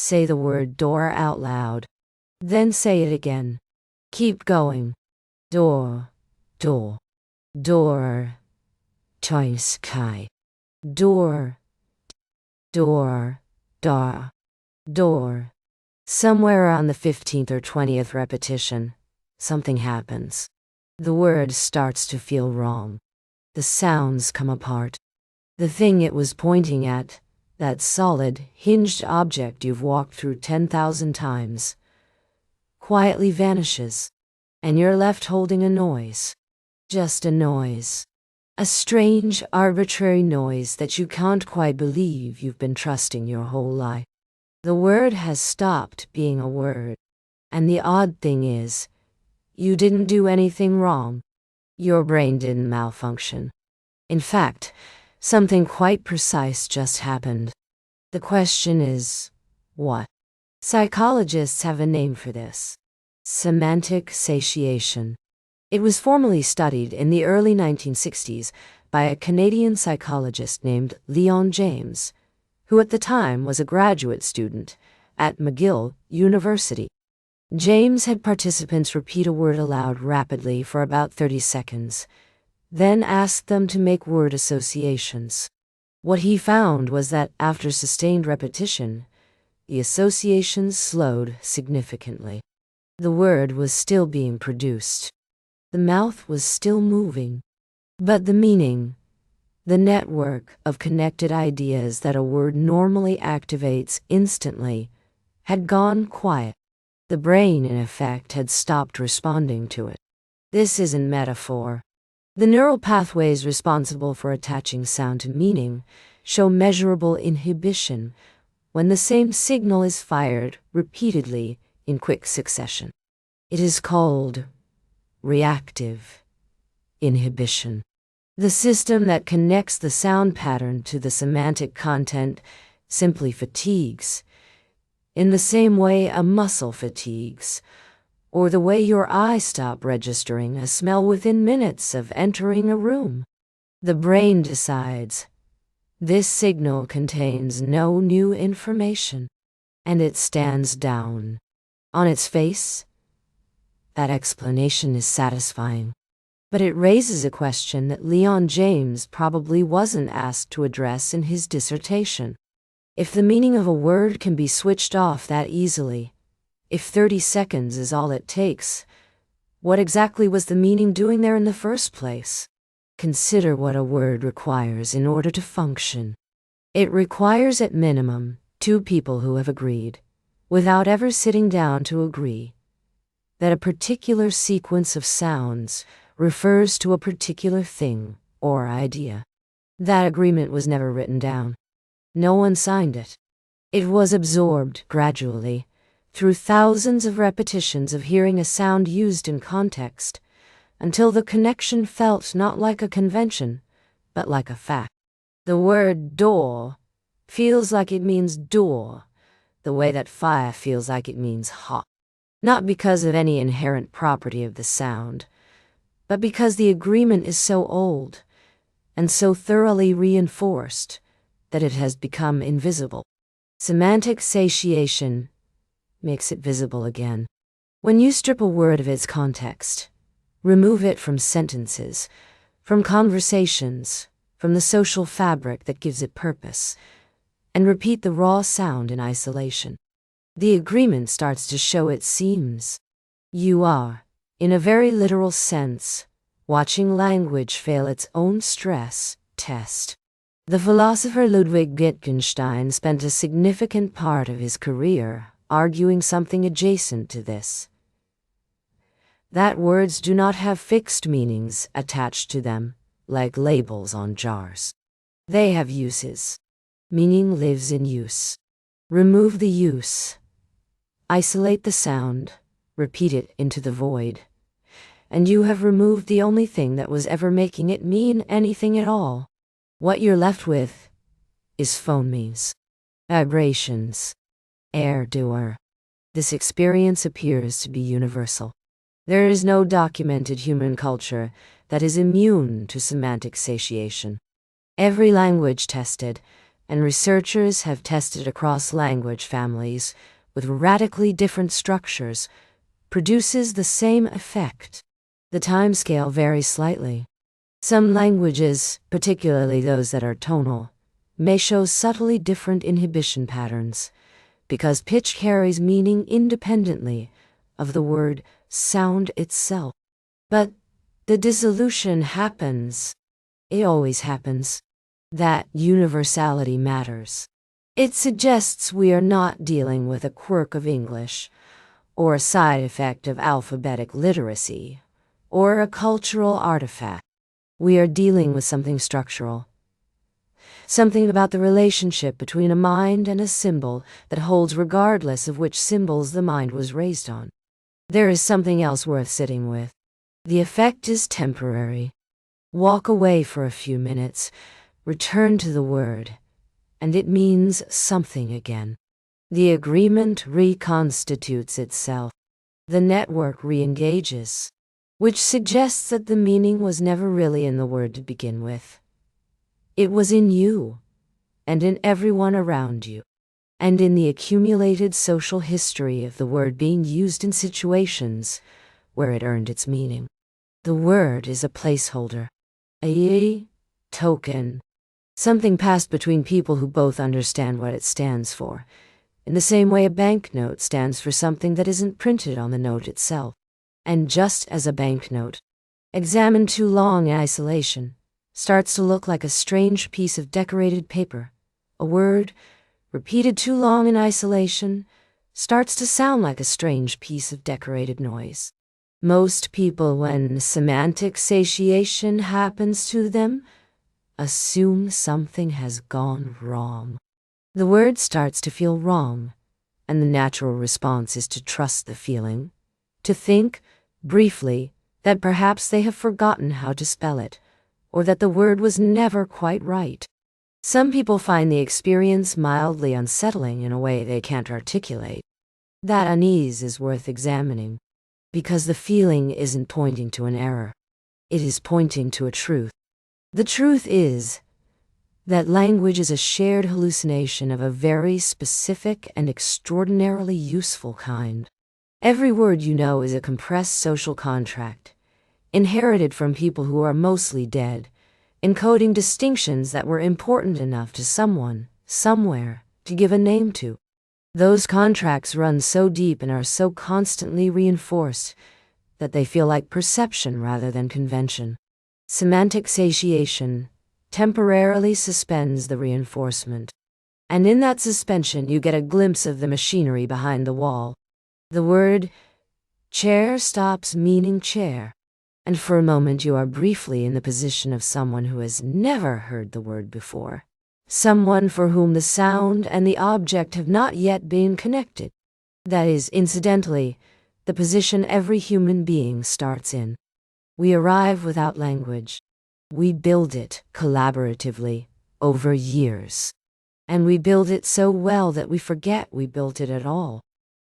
Say the word door out loud. Then say it again. Keep going. Door, door, door, choice kai. Door, door, da, door. Somewhere on the 15th or 20th repetition, something happens. The word starts to feel wrong. The sounds come apart. The thing it was pointing at, that solid, hinged object you've walked through 10,000 times, quietly vanishes, and you're left holding a noise. Just a noise. A strange, arbitrary noise that you can't quite believe you've been trusting your whole life. The word has stopped being a word. And the odd thing is, you didn't do anything wrong. Your brain didn't malfunction. In fact, something quite precise just happened. The question is, what? Psychologists have a name for this. Semantic satiation. It was formally studied in the early 1960s by a Canadian psychologist named Leon James, who at the time was a graduate student at McGill University. James had participants repeat a word aloud rapidly for about 30 seconds, then asked them to make word associations. What he found was that after sustained repetition, the associations slowed significantly. The word was still being produced. The mouth was still moving. But the meaning, the network of connected ideas that a word normally activates instantly, had gone quiet. The brain, in effect, had stopped responding to it. This isn't metaphor. The neural pathways responsible for attaching sound to meaning show measurable inhibition when the same signal is fired repeatedly in quick succession. It is called reactive inhibition. The system that connects the sound pattern to the semantic content simply fatigues, in the same way a muscle fatigues, or the way your eyes stop registering a smell within minutes of entering a room. The brain decides, this signal contains no new information, and it stands down. On its face, that explanation is satisfying. But it raises a question that Leon James probably wasn't asked to address in his dissertation. If the meaning of a word can be switched off that easily, if 30 seconds is all it takes, what exactly was the meaning doing there in the first place? Consider what a word requires in order to function. It requires at minimum 2 people who have agreed, without ever sitting down to agree, that a particular sequence of sounds refers to a particular thing or idea. That agreement was never written down. No one signed it. It was absorbed gradually through thousands of repetitions of hearing a sound used in context, until the connection felt not like a convention, but like a fact. The word door feels like it means door, the way that fire feels like it means hot. Not because of any inherent property of the sound, but because the agreement is so old and so thoroughly reinforced that it has become invisible. Semantic satiation makes it visible again. When you strip a word of its context, remove it from sentences, from conversations, from the social fabric that gives it purpose, and repeat the raw sound in isolation, the agreement starts to show its seams. You are, in a very literal sense, watching language fail its own stress test. The philosopher Ludwig Wittgenstein spent a significant part of his career arguing something adjacent to this. That words do not have fixed meanings attached to them, like labels on jars. They have uses. Meaning lives in use. Remove the use. Isolate the sound, repeat it into the void, and you have removed the only thing that was ever making it mean anything at all. What you're left with is phonemes, vibrations, air doer. This experience appears to be universal. There is no documented human culture that is immune to semantic satiation. Every language tested, and researchers have tested across language families with radically different structures, produces the same effect. The timescale varies slightly. Some languages, particularly those that are tonal, may show subtly different inhibition patterns, because pitch carries meaning independently of the word sound itself. But the dissolution happens. It always happens. That universality matters. It suggests we are not dealing with a quirk of English, or a side effect of alphabetic literacy, or a cultural artifact. We are dealing with something structural. Something about the relationship between a mind and a symbol that holds regardless of which symbols the mind was raised on. There is something else worth sitting with. The effect is temporary. Walk away for a few minutes, return to the word, and it means something again. The agreement reconstitutes itself. The network re-engages, which suggests that the meaning was never really in the word to begin with. It was in you, and in everyone around you, and in the accumulated social history of the word being used in situations where it earned its meaning. The word is a placeholder, a token, something passed between people who both understand what it stands for, in the same way a banknote stands for something that isn't printed on the note itself. And just as a banknote, examined too long in isolation, starts to look like a strange piece of decorated paper, a word, repeated too long in isolation, starts to sound like a strange piece of decorated noise. Most people, when semantic satiation happens to them, assume something has gone wrong. The word starts to feel wrong, and the natural response is to trust the feeling, to think, briefly, that perhaps they have forgotten how to spell it, or that the word was never quite right. Some people find the experience mildly unsettling in a way they can't articulate. That unease is worth examining, because the feeling isn't pointing to an error. It is pointing to a truth. The truth is that language is a shared hallucination of a very specific and extraordinarily useful kind. Every word you know is a compressed social contract, inherited from people who are mostly dead, encoding distinctions that were important enough to someone, somewhere, to give a name to. Those contracts run so deep and are so constantly reinforced that they feel like perception rather than convention. Semantic satiation temporarily suspends the reinforcement, and in that suspension you get a glimpse of the machinery behind the wall. The word chair stops meaning chair, and for a moment you are briefly in the position of someone who has never heard the word before, someone for whom the sound and the object have not yet been connected. That is, incidentally, the position every human being starts in. We arrive without language. We build it collaboratively over years, and we build it so well that we forget we built it at all.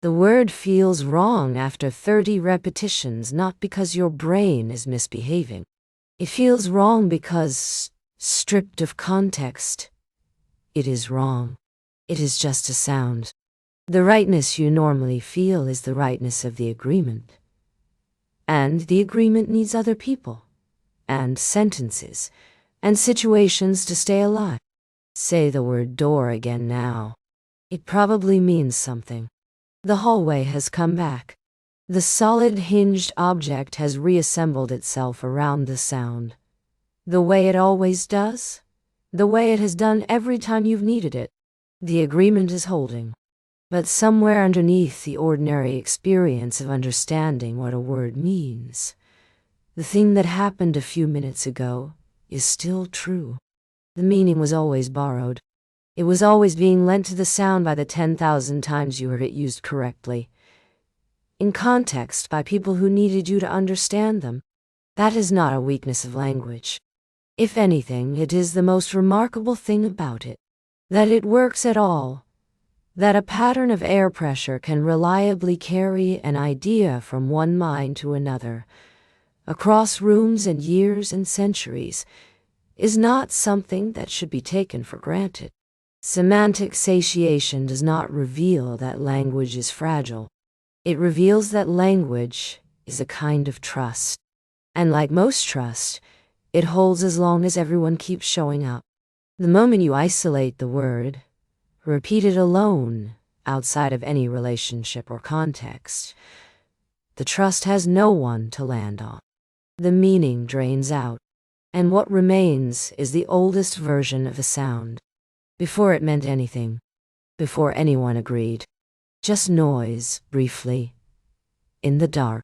The word feels wrong after 30 repetitions, not because your brain is misbehaving. It feels wrong because, stripped of context, it is wrong. It is just a sound. The rightness you normally feel is the rightness of the agreement. And the agreement needs other people, and sentences, and situations to stay alive. Say the word door again now. It probably means something. The hallway has come back. The solid hinged object has reassembled itself around the sound. The way it always does. The way it has done every time you've needed it. The agreement is holding. But somewhere underneath the ordinary experience of understanding what a word means, the thing that happened a few minutes ago is still true. The meaning was always borrowed. It was always being lent to the sound by the 10,000 times you heard it used correctly, in context by people who needed you to understand them. That is not a weakness of language. If anything, it is the most remarkable thing about it, that it works at all, that a pattern of air pressure can reliably carry an idea from one mind to another, across rooms and years and centuries, is not something that should be taken for granted. Semantic satiation does not reveal that language is fragile. It reveals that language is a kind of trust. And like most trust, it holds as long as everyone keeps showing up. The moment you isolate the word, repeat it alone, outside of any relationship or context, the trust has no one to land on. The meaning drains out, and what remains is the oldest version of a sound. Before it meant anything, before anyone agreed. Just noise, briefly, in the dark.